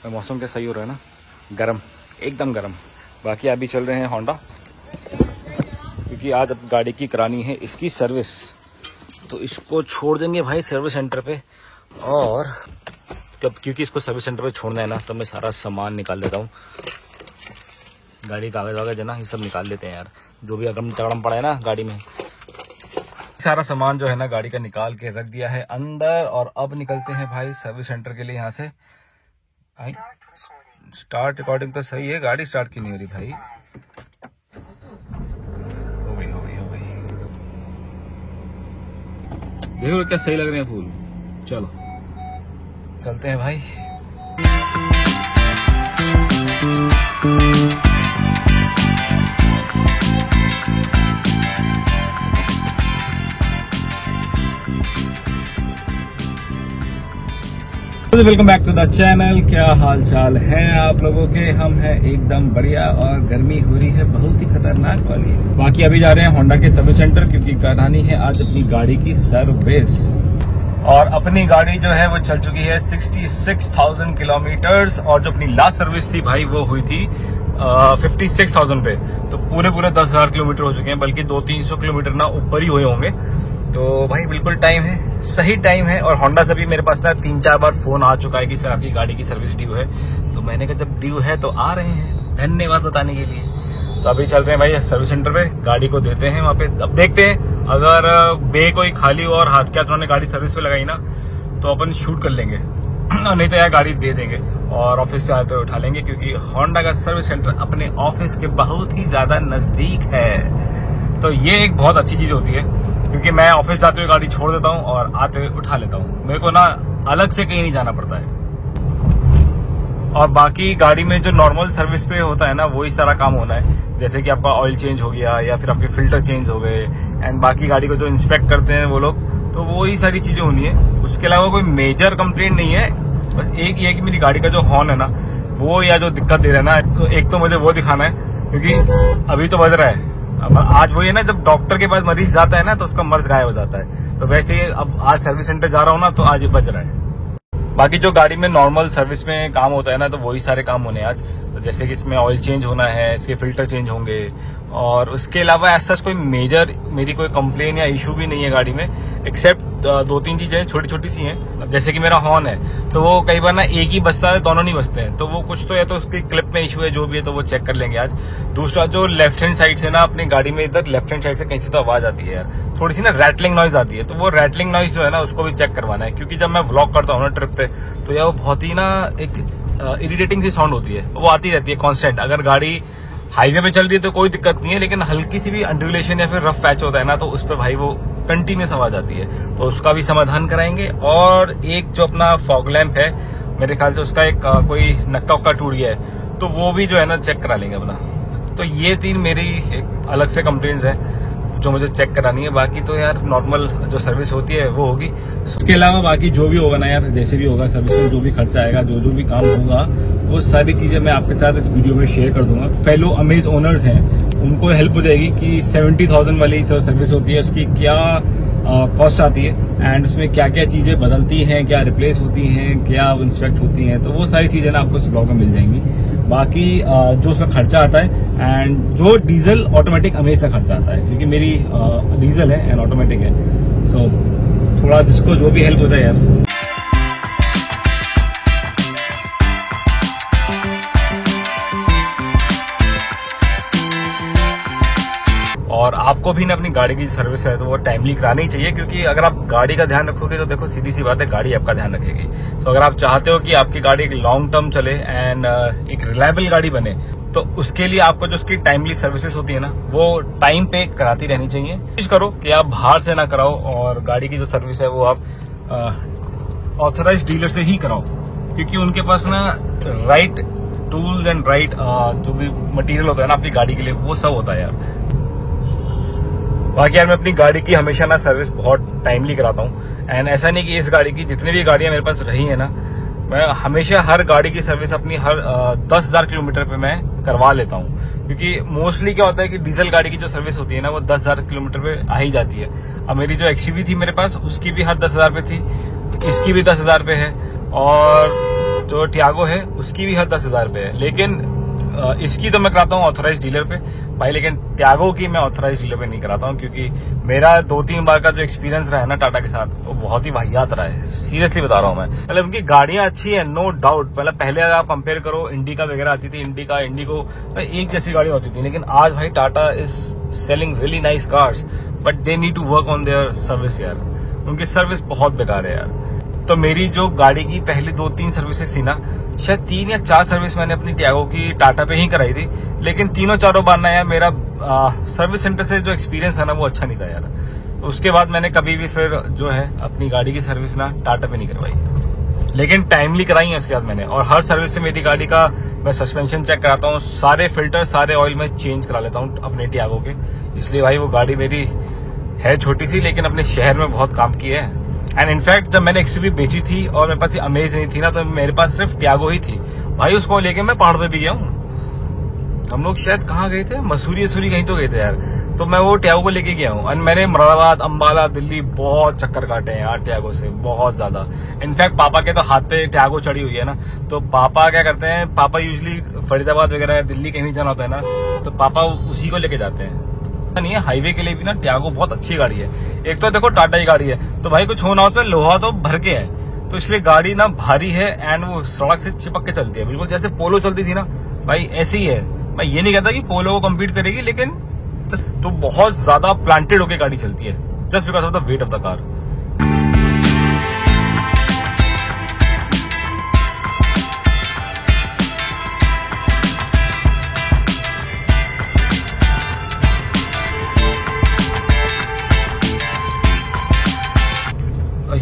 मौसम क्या सही हो रहा है ना, गरम, एकदम गरम। बाकी अभी चल रहे हैं होंडा, क्योंकि आज अब गाड़ी की करानी है इसकी सर्विस, तो इसको छोड़ देंगे भाई सर्विस सेंटर पे। और क्योंकि इसको सर्विस सेंटर पे छोड़ना है ना, तो मैं सारा सामान निकाल लेता हूँ। गाड़ी कागज वागज है ना, ये सब निकाल लेते हैं यार, जो भी अगम तगड़म पड़ा है ना गाड़ी में। सारा सामान जो है ना गाड़ी का निकाल के रख दिया है अंदर, और अब निकलते हैं भाई सर्विस सेंटर के लिए यहाँ से। स्टार्ट रिकॉर्डिंग तो सही है, गाड़ी स्टार्ट की नहीं हो रही भाई। हो गई। देखो क्या सही लग रहे हैं फूल। चलो चलते हैं भाई। Welcome back to the channel. क्या हाल चाल है आप लोगों के? हम हैं एकदम बढ़िया, और गर्मी हो रही है बहुत ही खतरनाक वाली है। बाकी अभी जा रहे हैं होंडा के सर्विस सेंटर, क्योंकि करानी है आज अपनी गाड़ी की सर्विस। और अपनी गाड़ी जो है वो चल चुकी है 66,000 किलोमीटर्स, और जो अपनी लास्ट सर्विस थी भाई वो हुई थी 56,000 पे। तो पूरे 10,000 किलोमीटर हो चुके हैं, बल्कि 200-300 किलोमीटर ना ऊपर ही हुए होंगे। तो भाई बिल्कुल टाइम है, सही टाइम है। और होंडा से भी मेरे पास ना 3-4 बार फोन आ चुका है कि सर आपकी गाड़ी की सर्विस ड्यू है। तो मैंने कहा जब ड्यू है तो आ रहे हैं, धन्यवाद बताने के लिए। तो अभी चल रहे हैं भाई सर्विस सेंटर पे, गाड़ी को देते हैं वहाँ पे। अब देखते हैं, अगर बे कोई खाली हो और हाथ क्या उन्होंने गाड़ी सर्विस पे लगाई ना, तो अपन शूट कर लेंगे, नहीं तो यार गाड़ी दे देंगे और ऑफिस से आते हुए उठा लेंगे, क्योंकि होंडा का सर्विस सेंटर अपने ऑफिस के बहुत ही ज्यादा नजदीक है। तो ये एक बहुत अच्छी चीज होती है, क्योंकि मैं ऑफिस जाते हुए गाड़ी छोड़ देता हूँ और आते हुए उठा लेता हूँ। मेरे को ना अलग से कहीं नहीं जाना पड़ता है। और बाकी गाड़ी में जो नॉर्मल सर्विस पे होता है ना, वही सारा काम होना है। जैसे कि आपका ऑयल चेंज हो गया, या फिर आपके फिल्टर चेंज हो गए, एंड बाकी गाड़ी को जो इंस्पेक्ट करते हैं वो लोग, तो वही सारी चीजें होनी है। उसके अलावा कोई मेजर कंप्लेंट नहीं है। बस एक ये कि मेरी गाड़ी का जो हॉर्न है ना, वो या जो दिक्कत दे रहा है ना, तो एक तो मुझे वो दिखाना है, क्योंकि अभी तो बज रहा है। अब आज वही है ना, जब डॉक्टर के पास मरीज जाता है ना, तो उसका मर्ज गायब हो जाता है। तो वैसे ही अब आज सर्विस सेंटर जा रहा हूँ ना, तो आज ये बज रहा है। बाकी जो गाड़ी में नॉर्मल सर्विस में काम होता है ना, तो वही सारे काम होने आज। तो जैसे कि इसमें ऑयल चेंज होना है, इसके फिल्टर चेंज होंगे, और उसके अलावा ऐसा कोई मेजर मेरी कोई कंप्लेन या इशू भी नहीं है गाड़ी में, एक्सेप्ट 2-3 चीजें छोटी छोटी सी हैं। जैसे कि मेरा हॉर्न है, तो वो कई बार ना एक ही बजता है, दोनों नहीं बजते हैं। तो वो कुछ तो या तो उसकी क्लिप में इशू है, जो भी है, तो वो चेक कर लेंगे आज। दूसरा, जो लेफ्ट हैंड साइड से ना अपनी गाड़ी में इधर लेफ्ट हैंड साइड से कहीं से तो आवाज आती है यार, थोड़ी सी ना रैटलिंग नॉइज आती है। तो वो रैटलिंग नॉइज जो है ना, उसको भी चेक करवाना है, क्योंकि जब मैं व्लॉग करता हूँ ना ट्रिप पे, तो यार वो बहुत ही ना एक इरिटेटिंग सी साउंड होती है, वो आती रहती है कांस्टेंट। अगर गाड़ी हाईवे पे चल रही है तो कोई दिक्कत नहीं है, लेकिन हल्की सी भी अंडुलेशन या फिर रफ पैच होता है ना, तो उस पर भाई वो कंटिन्यूस आवाज आती है। तो उसका भी समाधान कराएंगे। और एक जो अपना फॉग लैंप है, मेरे ख्याल से उसका एक कोई नक्का उक्का टूट गया है, तो वो भी जो है ना चेक करा लेंगे अपना। तो ये 3 मेरी एक अलग से कंप्लेंट्स है जो मुझे चेक करानी है। बाकी तो यार नॉर्मल जो सर्विस होती है वो होगी। उसके अलावा बाकी जो भी होगा ना यार, जैसे भी होगा सर्विस में जो भी खर्चा आएगा, जो भी काम होगा, वो सारी चीजें मैं आपके साथ इस वीडियो में शेयर कर दूंगा। फेलो अमेज ओनर्स हैं, उनको हेल्प हो जाएगी कि 70,000 वाली सर्विस होती है, उसकी क्या कॉस्ट आती है, एंड उसमें क्या क्या चीजें बदलती हैं, क्या रिप्लेस होती हैं, क्या इंस्पेक्ट होती हैं। तो वो सारी चीजें ना आपको इस ब्लॉग में मिल जाएंगी। बाकी जो उसका खर्चा आता है, एंड जो डीजल ऑटोमेटिक अमेज का खर्चा आता है, क्योंकि मेरी डीजल है एंड ऑटोमेटिक है। सो थोड़ा जिसको जो भी हेल्प होता है यार। और आपको भी ना अपनी गाड़ी की सर्विस है तो वो टाइमली करानी ही चाहिए, क्योंकि अगर आप गाड़ी का ध्यान रखोगे तो देखो सीधी सी बात है, गाड़ी आपका ध्यान रखेगी। तो अगर आप चाहते हो कि आपकी गाड़ी एक लॉन्ग टर्म चले एंड एक रिलायबल गाड़ी बने, तो उसके लिए आपको जो उसकी टाइमली सर्विसेज होती है ना, वो टाइम पे कराती रहनी चाहिए। कोशिश करो कि आप बाहर से ना कराओ, और गाड़ी की जो सर्विस है वो आप ऑथराइज डीलर से ही कराओ, क्योंकि उनके पास ना राइट टूल्स एंड राइट जो भी मटेरियल होता है ना आपकी गाड़ी के लिए, वो सब होता है यार। बाकी यार मैं अपनी गाड़ी की हमेशा ना सर्विस बहुत टाइमली कराता हूँ, एंड ऐसा नहीं कि इस गाड़ी की जितनी भी गाड़ियां मेरे पास रही है ना, मैं हमेशा हर गाड़ी की सर्विस अपनी हर 10,000 किलोमीटर पे मैं करवा लेता हूँ। क्योंकि मोस्टली क्या होता है कि डीजल गाड़ी की जो सर्विस होती है ना, वो 10,000 किलोमीटर पे आ ही जाती है। अब मेरी जो एक्सयूवी थी मेरे पास, उसकी भी हर 10,000 पे थी, इसकी भी 10,000 पे है, और जो टियागो है उसकी भी हद 10,000 रुपये है, लेकिन इसकी तो मैं कराता हूँ ऑथोराइज डीलर पे भाई, लेकिन टियागो की मैं ऑथोराइज डीलर पे नहीं कराता हूँ, क्योंकि मेरा 2-3 बार का जो एक्सपीरियंस रहा है ना टाटा के साथ, वो बहुत ही वाहियात रहा है। सीरियसली बता रहा हूँ मैं। मतलब उनकी गाड़ियां अच्छी है, नो डाउट। मतलब पहले अगर आप कंपेयर करो, इंडिका वगैरह आती थी, इंडिको एक जैसी गाड़ी होती थी, लेकिन आज भाई Tata is selling really nice cars, but they need to work on their service यार। उनकी सर्विस बहुत बेकार है यार। तो मेरी जो गाड़ी की पहली 2-3 सर्विसेज थी ना, शायद 3 या 4 सर्विस मैंने अपनी टियागो की टाटा पे ही कराई थी, लेकिन 3-4 बार ना यार मेरा सर्विस सेंटर से जो एक्सपीरियंस है ना वो अच्छा नहीं था यार। उसके बाद मैंने कभी भी फिर जो है अपनी गाड़ी की सर्विस ना टाटा पे नहीं करवाई, लेकिन टाइमली कराई है उसके बाद मैंने। और हर सर्विस से मेरी गाड़ी का मैं सस्पेंशन चेक कराता हूँ, सारे फिल्टर सारे ऑयल में चेंज करा लेता हूँ अपने टियागो के। इसलिए भाई वो गाड़ी मेरी है छोटी सी, लेकिन अपने शहर में बहुत काम की है। एंड इनफैक्ट जब मैंने एक्सयूवी बेची थी और मेरे पास ये अमेज नहीं थी ना, तो मेरे पास सिर्फ टियागो ही थी भाई। उसको लेके मैं पहाड़ पे भी गया हूँ। हम लोग शायद कहाँ गए थे, मसूरी कहीं तो गए थे यार। तो मैं वो टियागो को लेके गया हूँ। एंड मैंने मुरादाबाद, अंबाला, दिल्ली बहुत चक्कर काटे हैं यार टियागो से, बहुत ज्यादा। इनफैक्ट पापा के तो हाथ पे टियागो चढ़ी हुई है ना, तो पापा क्या करते हैं, पापा यूजली फरीदाबाद वगैरह दिल्ली कहीं जाना होता है ना, तो पापा उसी को लेके जाते हैं। नहीं है हाईवे के लिए भी ना टियागो बहुत अच्छी गाड़ी है। एक तो देखो टाटा की गाड़ी है, तो भाई कुछ होना होता है, लोहा तो भर के है, तो इसलिए गाड़ी ना भारी है एंड वो सड़क से चिपक के चलती है, बिल्कुल जैसे पोलो चलती थी ना भाई, ऐसी ही है। मैं ये नहीं कहता कि पोलो को कम्पीट करेगी, लेकिन तो बहुत ज्यादा प्लांटेड होकर गाड़ी चलती है, just because of the weight of the car.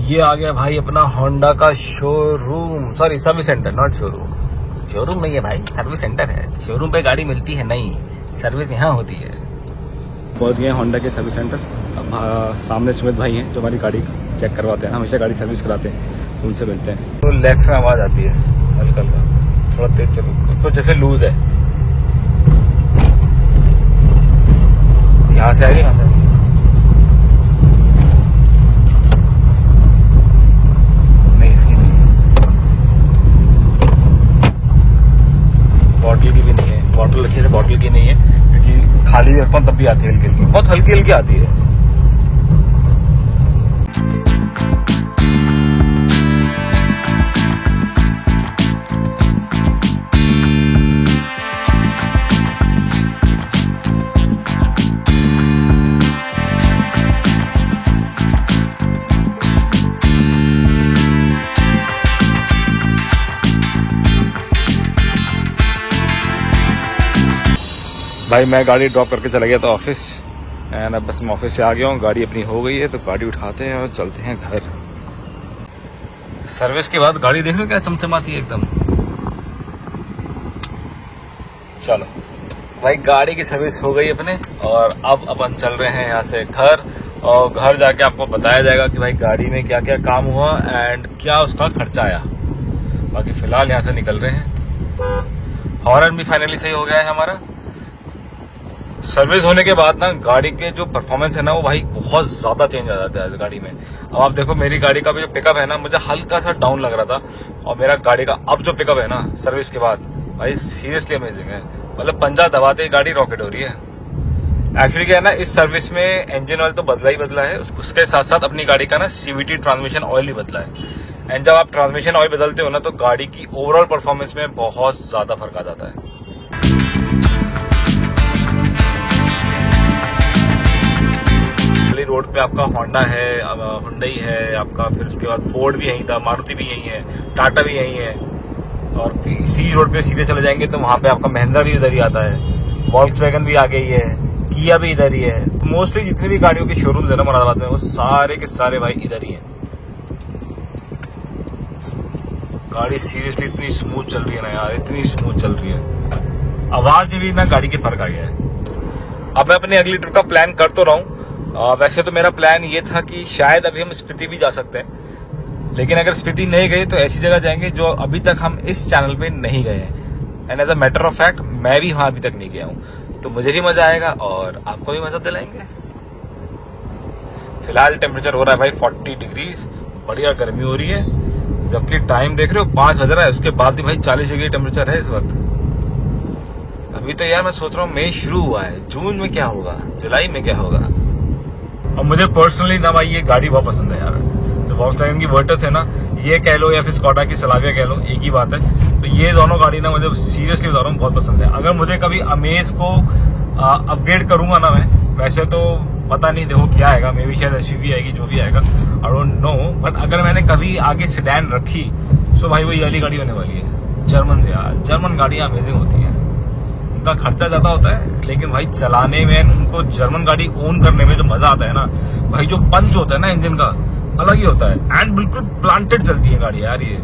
ये आ गया भाई अपना होंडा का showroom, sorry service centre, not showroom. Showroom नहीं है भाई, सर्विस सेंटर है। शोरूम पे गाड़ी मिलती है नहीं, सर्विस यहाँ होती है। पहुंच गए होंडा के सर्विस सेंटर। अब सामने सुमित भाई हैं जो हमारी गाड़ी चेक करवाते हैं, हमेशा गाड़ी सर्विस कराते हैं, उनसे मिलते हैं। तो लेफ्ट में आवाज आती है हल्का हल्का, थोड़ा तेज चलो, तो जैसे लूज है। यहाँ से आएगी, यहाँ से बॉटल की भी नहीं है, बॉटल रखी है, बॉटल की नहीं है, क्योंकि खाली भी रखता हूँ तब भी आती है हल्की हल्की, बहुत हल्की हल्की आती है। भाई मैं गाड़ी ड्रॉप करके चला गया था ऑफिस, एंड अब बस मैं ऑफिस से आ गया हूँ, गाड़ी अपनी हो गई है, तो गाड़ी उठाते हैं और चलते हैं घर। सर्विस के बाद गाड़ी देख लो क्या चमचमाती है एकदम। चलो भाई गाड़ी की सर्विस हो गई अपने, और अब अपन चल रहे हैं यहाँ से घर, और घर जाके आपको बताया जाएगा कि भाई गाड़ी में क्या क्या काम हुआ एंड क्या उसका खर्चा आया। बाकी फिलहाल यहाँ से निकल रहे हैं। हॉर्न भी फाइनली सही हो गया है हमारा। सर्विस होने के बाद ना गाड़ी के जो परफॉर्मेंस है ना वो भाई बहुत ज्यादा चेंज आ जाता है गाड़ी में। अब आप देखो मेरी गाड़ी का भी जो पिकअप है ना, मुझे हल्का सा डाउन लग रहा था, और मेरा गाड़ी का अब जो पिकअप है ना सर्विस के बाद, भाई सीरियसली अमेजिंग है। मतलब पंजा दबाते ही गाड़ी रॉकेट हो रही है। एक्चुअली क्या है ना, इस सर्विस में इंजन ऑयल तो बदला ही बदला है, उसके साथ साथ अपनी गाड़ी का ना सीवीटी ट्रांसमिशन ऑयल भी बदला है। एंड जब आप ट्रांसमिशन ऑयल बदलते हो ना, तो गाड़ी की ओवरऑल परफॉर्मेंस में बहुत ज्यादा फर्क आ जाता है। रोड पे आपका होंडा है, हुंडई है आपका, फिर उसके बाद फोर्ड भी यहीं था, मारुति भी यहीं है, टाटा भी यहीं है, और इसी रोड पे सीधे चले जाएंगे तो वहां पे आपका महिंद्रा भी इधर ही आता है, वॉल्क्सवैगन भी आ गई है, किया भी इधर ही है। तो मोस्टली जितने भी गाड़ियों के शोरूम है ना मुरादाबाद में, वो सारे के सारे भाई इधर ही है। गाड़ी सीरियसली इतनी स्मूथ चल रही है ना यार, इतनी स्मूथ चल रही है, आवाज में भी ना गाड़ी के फर्क आ गया है। अब मैं अपनी अगली ट्रिप का प्लान कर तो रहा हूँ। वैसे तो मेरा प्लान ये था कि शायद अभी हम स्पीति भी जा सकते हैं, लेकिन अगर स्पीति नहीं गए तो ऐसी जगह जाएंगे जो अभी तक हम इस चैनल पे नहीं गए हैं। And as a matter of fact मैं भी वहां अभी तक नहीं गया हूं, तो मुझे भी मजा आएगा और आपको भी मजा दिलाएंगे। फिलहाल टेम्परेचर हो रहा है भाई 40 डिग्रीज, बढ़िया गर्मी हो रही है। जबकि टाइम देख रहे हो 5 बज रहा है, उसके बाद भी भाई 40 डिग्री टेम्परेचर है इस वक्त। अभी तो यार मैं सोच रहा हूँ मई शुरू हुआ है, जून में क्या होगा, जुलाई में क्या होगा। और मुझे पर्सनली ना भाई ये गाड़ी बहुत पसंद है यार, जो वॉक्सवैगन की वर्टस है ना, ये कह लो या फिर स्कॉडा की सलाविया कह लो, एक ही बात है। तो ये दोनों गाड़ी ना मुझे सीरियसली बता रहा हूँ बहुत पसंद है। अगर मुझे कभी अमेज को अपग्रेड करूंगा ना मैं, वैसे तो पता नहीं देखो क्या आएगा, मे भी शायद एसयूवी आएगी, जो भी आएगा आई डोंट नो, बट अगर मैंने कभी आगे सेडान रखी तो भाई वो ये वाली गाड़ी होने वाली है। जर्मन से यार, जर्मन गाड़ियां अमेजिंग होती हैं, उनका खर्चा ज्यादा होता है लेकिन भाई चलाने में, उनको जर्मन गाड़ी ओन करने में जो मजा आता है ना भाई, जो पंच होता है ना इंजन का, अलग ही होता है। एंड बिल्कुल प्लांटेड चलती है गाड़ी यार ये।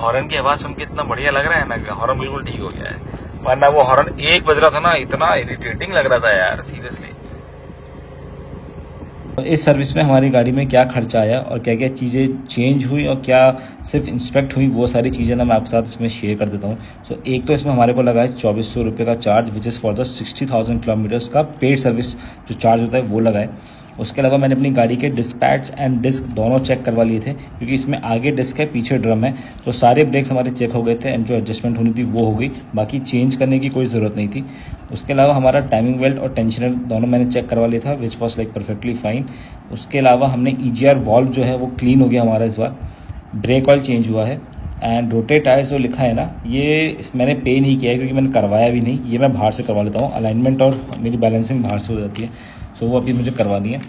हॉर्न की आवाज सुन के इतना बढ़िया लग रहा है ना, हॉर्न बिल्कुल ठीक हो गया है, वरना वो हॉर्न 1 बज रहा था ना, इतना इरिटेटिंग लग रहा था यार सीरियसली। इस सर्विस में हमारी गाड़ी में क्या खर्चा आया और क्या क्या चीज़ें चेंज हुई और क्या सिर्फ इंस्पेक्ट हुई, वो सारी चीज़ें ना मैं आपके साथ इसमें शेयर कर देता हूँ। सो एक तो इसमें हमारे को लगा है 2400 रुपये का charge, which is for the 60,000 kilometres का पेड सर्विस जो चार्ज होता है वो लगा है। उसके अलावा मैंने अपनी गाड़ी के डिस्क पैड्स एंड डिस्क दोनों चेक करवा लिए थे, क्योंकि इसमें आगे डिस्क है पीछे ड्रम है, तो सारे ब्रेक्स हमारे चेक हो गए थे एंड जो एडजस्टमेंट होनी थी वो हो गई, बाकी चेंज करने की कोई ज़रूरत नहीं थी। उसके अलावा हमारा टाइमिंग बेल्ट और टेंशनर दोनों मैंने चेक करवा लिया था, which was like perfectly fine. उसके अलावा हमने EGR वॉल्व जो है वो क्लीन हो गया हमारा इस बार, ब्रेक ऑयल चेंज हुआ है एंड रोटेट टायर्स जो लिखा है ना, ये मैंने पे नहीं किया है क्योंकि मैंने करवाया भी नहीं, ये मैं बाहर से करवा लेता हूँ, अलाइनमेंट और मेरी बैलेंसिंग बाहर से हो जाती है, सो वो अभी मुझे करवानी है।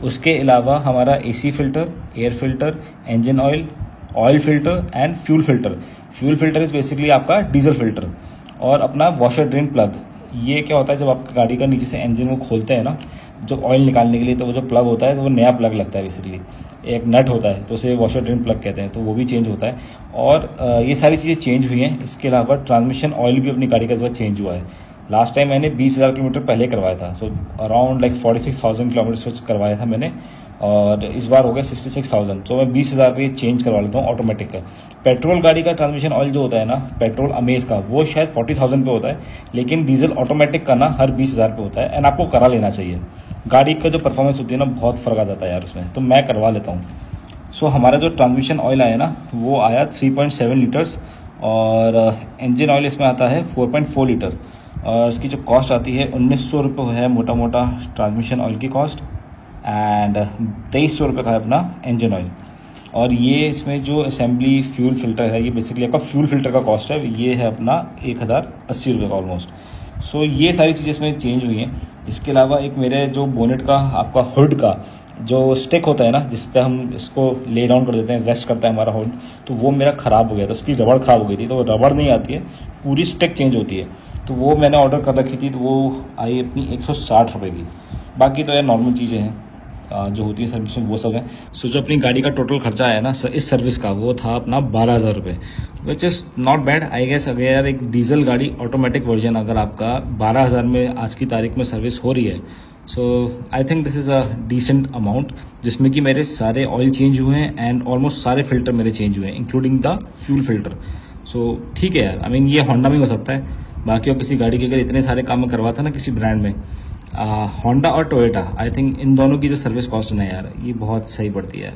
उसके अलावा हमारा AC filter, air filter, engine oil filter and fuel filter. Fuel filter is basically आपका डीजल फिल्टर, और अपना वॉशर ड्रेन प्लग। ये क्या होता है, जब आपकी गाड़ी का नीचे से इंजन वो खोलते हैं ना, जो ऑयल निकालने के लिए, तो वो जो प्लग होता है तो वो नया प्लग लगता है, बेसिकली एक नट होता है, तो उसे वॉशर ड्रेन प्लग कहते हैं, तो वो भी चेंज होता है। और ये सारी चीज़ें चेंज हुई हैं। इसके अलावा ट्रांसमिशन ऑयल भी अपनी गाड़ी का इस बार चेंज हुआ है। लास्ट टाइम मैंने 20,000 किलोमीटर पहले करवाया था, सो अराउंड लाइक 46,000 किलोमीटर करवाया था मैंने, और इस बार हो गया 66,000, तो मैं 20,000 पे चेंज करवा लेता हूँ ऑटोमेटिक का। पेट्रोल गाड़ी का ट्रांसमिशन ऑयल जो होता है ना, पेट्रोल अमेज का, वो शायद 40,000 पे होता है, लेकिन डीजल ऑटोमेटिक का ना हर 20,000 पे होता है, एंड आपको करा लेना चाहिए। गाड़ी का जो परफॉर्मेंस होती है ना, बहुत फर्क आ जाता है यार उसमें, तो मैं करवा लेता हूँ। सो हमारा जो ट्रांसमिशन ऑयल आया ना, वो आया 3.7 लीटर्स, और इंजन ऑयल इसमें आता है 4.4 लीटर, और इसकी जो कॉस्ट आती है 1900 रुपये है मोटा मोटा ट्रांसमिशन ऑयल की कॉस्ट, एंड 2300 रुपये का है अपना इंजन ऑयल। और ये इसमें जो असेंबली फ्यूल फिल्टर है, ये बेसिकली आपका फ्यूल फिल्टर का कॉस्ट है, ये है अपना 1080 रुपये का ऑलमोस्ट। सो ये सारी चीज़ें इसमें चेंज हुई हैं। इसके अलावा एक मेरे जो बोनेट का आपका हुड का जो स्टिक होता है ना, जिस पे हम इसको ले डाउन कर देते हैं, रेस्ट करता है हमारा हुड, तो वो मेरा ख़राब हो गया था, उसकी रबड़ ख़राब हो गई थी, तो वो रबड़ नहीं आती है, पूरी स्टिक चेंज होती है, तो वो मैंने ऑर्डर कर रखी थी, तो वो आई अपनी 160 रुपये की। बाकी तो यार नॉर्मल चीज़ें हैं जो होती है सर्विस में, वो सब है। सो जो अपनी गाड़ी का टोटल खर्चा आया ना इस सर्विस का, वो था अपना 12,000 रुपये, which is not bad I guess. अगर यार एक डीजल गाड़ी ऑटोमेटिक वर्जन अगर आपका 12,000 में आज की तारीख में सर्विस हो रही है, so I think this is a decent amount, जिसमें कि मेरे सारे ऑयल चेंज हुए हैं एंड ऑलमोस्ट सारे फिल्टर मेरे चेंज हुए हैं, including the fuel filter. So ठीक है यार, आई मीन ये होंडा में हो सकता है, बाकी और किसी गाड़ी के अगर इतने सारे काम में करवाता ना किसी ब्रांड में, होंडा और टोयोटा, आई थिंक इन दोनों की जो सर्विस कॉस्ट है ना यार, ये बहुत सही पड़ती है।